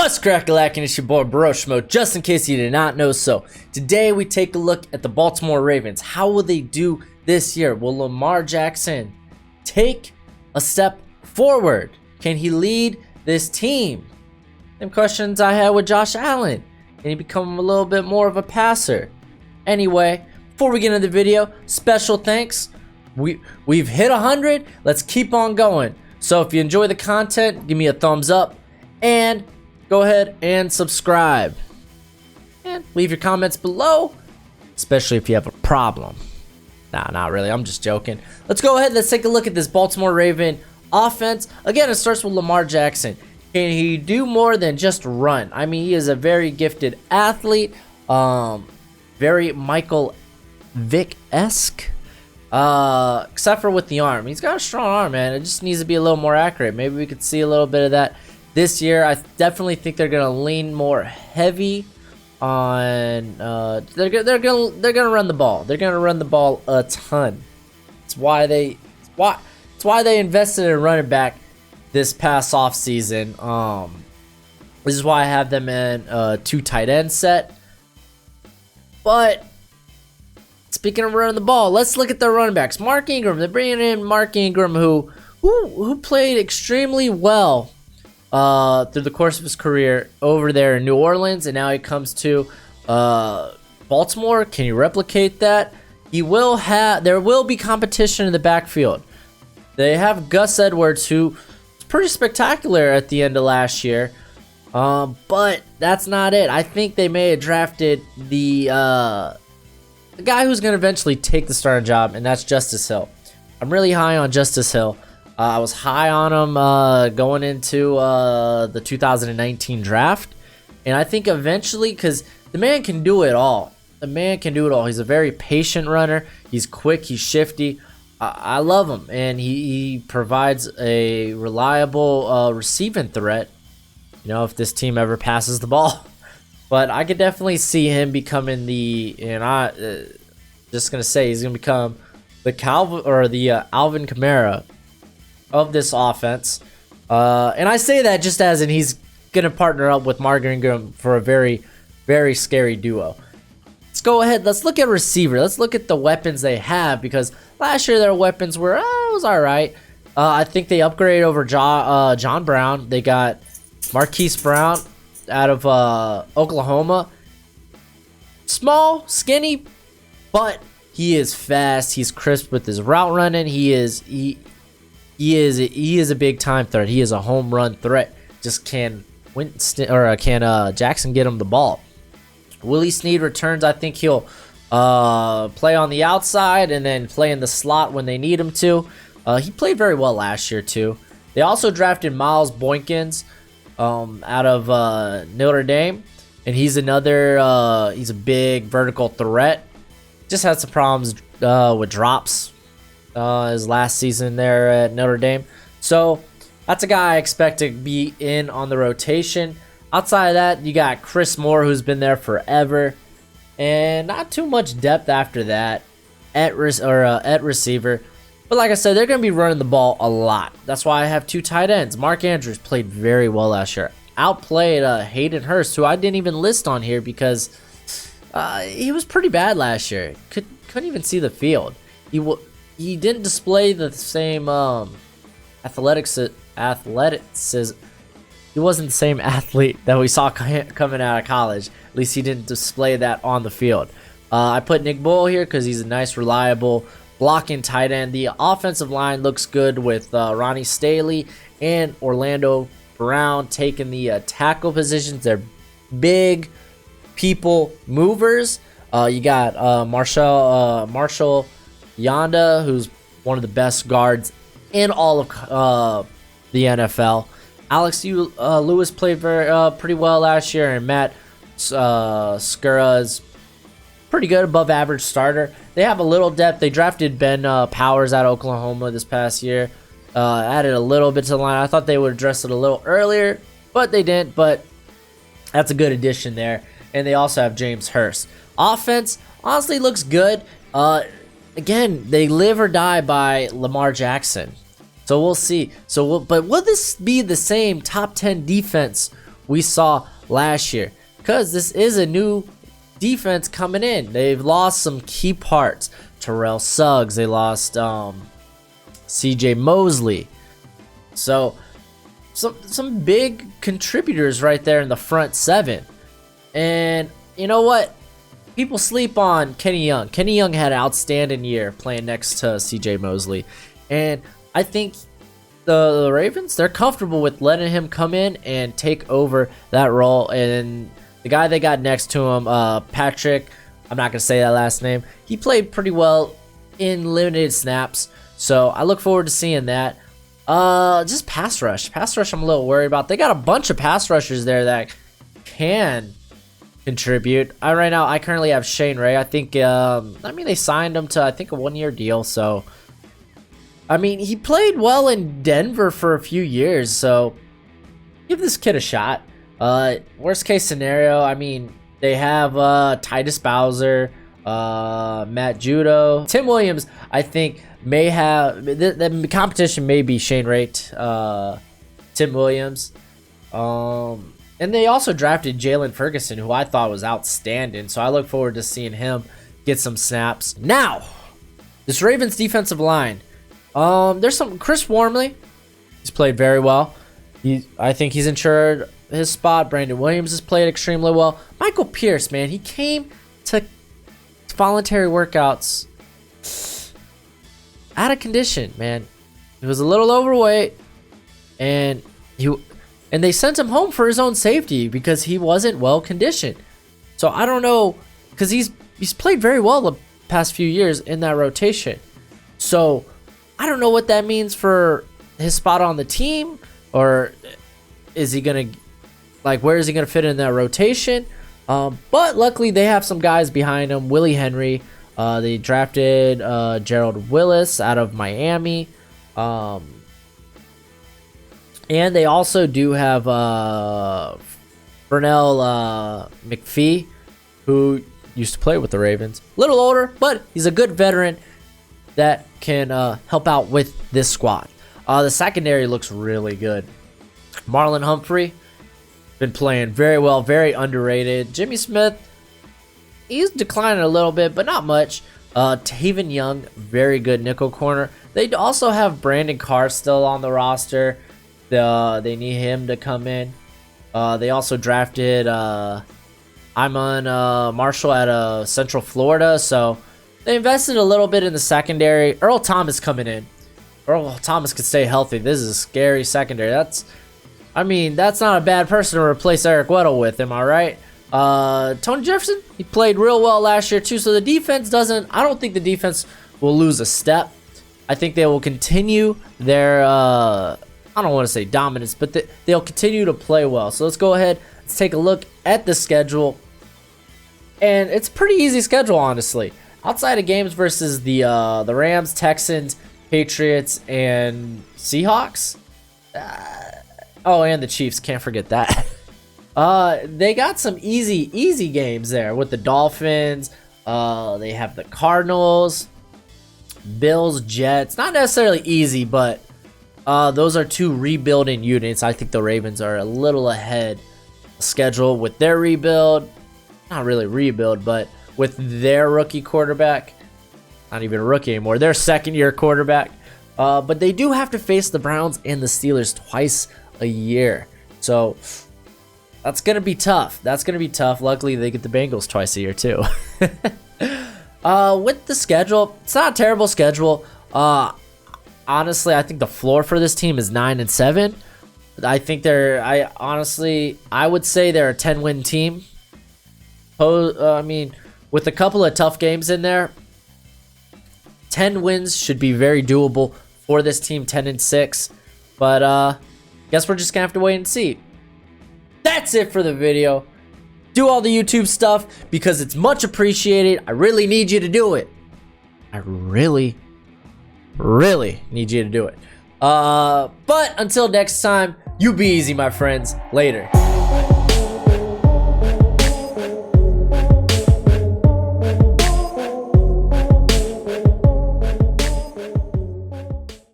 What's crack-a-lackin'? It's your boy Broshmo, just in case you did not know so. Today we take a look at the Baltimore Ravens. How will they do this year? Will Lamar Jackson take a step forward? Can he lead this team? Same questions I had with Josh Allen. Can he become a little bit more of a passer? Anyway, before we get into the video, special thanks. We've hit 100. Let's keep on going. So if you enjoy the content, give me a thumbs up and go ahead and subscribe. And leave your comments below, especially if you have a problem. Nah, not really. I'm just joking. Let's go ahead. Let's take a look at this Baltimore Raven offense. Again, it starts with Lamar Jackson. Can he do more than just run? I mean, he is a very gifted athlete. Very Michael Vick-esque. Except for with the arm. He's got a strong arm, man. It just needs to be a little more accurate. Maybe we could see a little bit of that this year. I definitely think they're gonna lean more heavy on. They're gonna run the ball. They're gonna run the ball a ton. It's why they invested in running back this past off season. This is why I have them in 2 tight end set. But speaking of running the ball, let's look at their running backs. Mark Ingram. They're bringing in Mark Ingram, who played extremely well through the course of his career over there in New Orleans, and now he comes to Baltimore. Can you replicate that? There will be competition in the backfield. They have Gus Edwards, who was pretty spectacular at the end of last year, but that's not it. I think they may have drafted the guy who's going to eventually take the starting job, and that's Justice Hill. I'm really high on Justice Hill. I was high on him going into the 2019 draft. And I think eventually, because the man can do it all. The man can do it all. He's a very patient runner. He's quick. He's shifty. I love him. And he provides a reliable receiving threat, you know, if this team ever passes the ball. But I could definitely see him becoming just going to say he's going to become the Alvin Kamara of this offense. And I say that just as in he's going to partner up with Mark Ingram for a very, very scary duo. Let's go ahead. Let's look at receiver. Let's look at the weapons they have, because last year their weapons were, it was all right. I think they upgraded over John Brown. They got Marquise Brown out of Oklahoma. Small, skinny, but he is fast. He's crisp with his route running. He is a big time threat. He is a home run threat. Just can Jackson get him the ball? Willie Snead returns. I think he'll play on the outside and then play in the slot when they need him to. He played very well last year too. They also drafted Miles Boykins out of Notre Dame, and he's another. He's a big vertical threat. Just had some problems with drops his last season there at Notre Dame. So that's a guy I expect to be in on the rotation. Outside of that, you got Chris Moore, who's been there forever, and not too much depth after that at receiver. But like I said, they're going to be running the ball a lot. That's why I have 2 tight ends. Mark Andrews played very well last year. Outplayed Hayden Hurst, who I didn't even list on here because he was pretty bad last year. Couldn't even see the field. He didn't display the same athleticism. He wasn't the same athlete that we saw coming out of college. At least he didn't display that on the field. I put Nick Boyle here because he's a nice, reliable blocking tight end. The offensive line looks good with Ronnie Staley and Orlando Brown taking the tackle positions. They're big people movers. You got Marshall Yanda, who's one of the best guards in all of the NFL. Alex Lewis played pretty well last year, and Matt Skura is pretty good, above average starter. They have a little depth. They drafted Ben Powers out of Oklahoma this past year. Added a little bit to the line. I thought they would address it a little earlier, but they didn't. But that's a good addition there. And they also have James Hurst. Offense honestly looks good. Again, they live or die by Lamar Jackson. So we'll see. But will this be the same top 10 defense we saw last year, because this is a new defense coming in. They've lost some key parts. Terrell Suggs, they lost CJ Mosley. So some big contributors right there in the front seven. And you know what? People sleep on Kenny Young. Kenny Young had an outstanding year playing next to CJ Mosley. And I think the Ravens, they're comfortable with letting him come in and take over that role. And the guy they got next to him, Patrick, I'm not going to say that last name, he played pretty well in limited snaps. So I look forward to seeing that. Just pass rush. Pass rush I'm a little worried about. They got a bunch of pass rushers there that can contribute. Right now, I currently have Shane Ray. I think, they signed him to, I think, a one-year deal. So, I mean, he played well in Denver for a few years. So, give this kid a shot. Worst case scenario, I mean, they have Titus Bowser, Matt Judo. Tim Williams, I think, may have... The competition may be Shane Ray, Tim Williams. And they also drafted Jalen Ferguson, who I thought was outstanding. So I look forward to seeing him get some snaps. Now, this Ravens defensive line. There's some... Chris Wormley, he's played very well. I think he's ensured his spot. Brandon Williams has played extremely well. Michael Pierce, man, he came to voluntary workouts out of condition, man. He was a little overweight, and they sent him home for his own safety because he wasn't well conditioned. So I don't know, because he's played very well the past few years in that rotation. So I don't know what that means for his spot on the team, or is he gonna, like, where is he gonna fit in that rotation? But luckily they have some guys behind him. Willie Henry, they drafted Gerald Willis out of Miami. And they also do have Vernell McPhee, who used to play with the Ravens. A little older, but he's a good veteran that can help out with this squad. The secondary looks really good. Marlon Humphrey, been playing very well, very underrated. Jimmy Smith, he's declining a little bit, but not much. Taven Young, very good nickel corner. They also have Brandon Carr still on the roster. They need him to come in. They also drafted Iman Marshall out of Central Florida. So they invested a little bit in the secondary. Earl Thomas coming in. Earl Thomas could stay healthy. This is a scary secondary. That's not a bad person to replace Eric Weddle with. Am I right? Tony Jefferson, he played real well last year too. So the defense I don't think the defense will lose a step. I think they will continue their... I don't want to say dominance, but they'll continue to play well. So let's go ahead. Let's take a look at the schedule. And it's a pretty easy schedule, honestly. Outside of games versus the Rams, Texans, Patriots, and Seahawks. And the Chiefs. Can't forget that. They got some easy games there with the Dolphins. They have the Cardinals, Bills, Jets. Not necessarily easy, but... those are two rebuilding units. I think the Ravens are a little ahead schedule with their rebuild. Not really rebuild, but with their rookie quarterback. Not even a rookie anymore. Their second-year quarterback. But they do have to face the Browns and the Steelers twice a year. So that's going to be tough. Luckily, they get the Bengals twice a year, too. With the schedule, it's not a terrible schedule. Honestly, I think the floor for this team is 9-7. I think I would say they're a 10-win team. With a couple of tough games in there, 10 wins should be very doable for this team, 10-6. But guess we're just gonna have to wait and see. That's it for the video. Do all the YouTube stuff because it's much appreciated. I really need you to do it. I really need you to do it. But until next time, you be easy, my friends. Later.